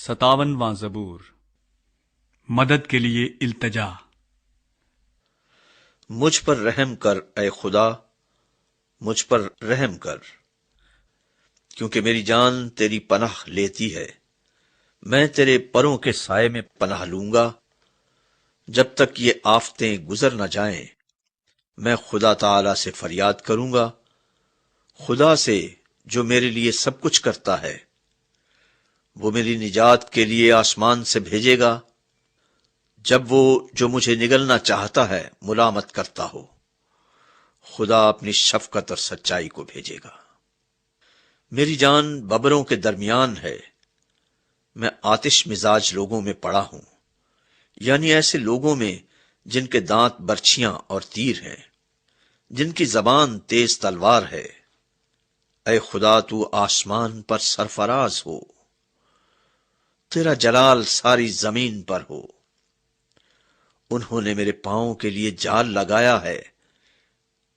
57واں زبور، مدد کے لیے التجا۔ مجھ پر رحم کر اے خدا، مجھ پر رحم کر، کیونکہ میری جان تیری پناہ لیتی ہے۔ میں تیرے پروں کے سائے میں پناہ لوں گا، جب تک یہ آفتیں گزر نہ جائیں۔ میں خدا تعالی سے فریاد کروں گا، خدا سے جو میرے لیے سب کچھ کرتا ہے۔ وہ میری نجات کے لیے آسمان سے بھیجے گا، جب وہ جو مجھے نگلنا چاہتا ہے ملامت کرتا ہو۔ خدا اپنی شفقت اور سچائی کو بھیجے گا۔ میری جان ببروں کے درمیان ہے، میں آتش مزاج لوگوں میں پڑا ہوں، یعنی ایسے لوگوں میں جن کے دانت برچھیاں اور تیر ہیں، جن کی زبان تیز تلوار ہے۔ اے خدا، تو آسمان پر سرفراز ہو، تیرا جلال ساری زمین پر ہو۔ انہوں نے میرے پاؤں کے لیے جال لگایا ہے،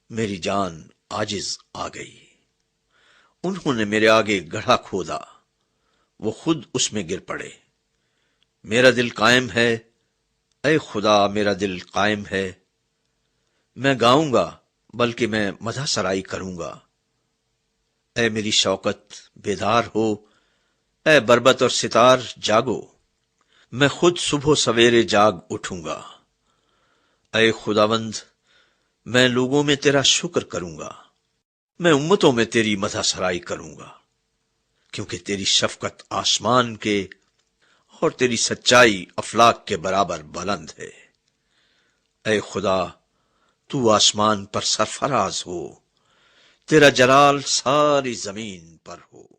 میری جان عاجز آ گئی۔ انہوں نے میرے آگے گڑھا کھودا، وہ خود اس میں گر پڑے۔ میرا دل قائم ہے، اے خدا میرا دل قائم ہے۔ میں گاؤں گا، بلکہ میں مدح سرائی کروں گا۔ اے میری شوکت بیدار ہو، اے بربط اور ستار جاگو۔ میں خود صبح و سویرے جاگ اٹھوں گا۔ اے خداوند، میں لوگوں میں تیرا شکر کروں گا، میں امتوں میں تیری مدح سرائی کروں گا، کیونکہ تیری شفقت آسمان کے اور تیری سچائی افلاک کے برابر بلند ہے۔ اے خدا، تو آسمان پر سرفراز ہو، تیرا جلال ساری زمین پر ہو۔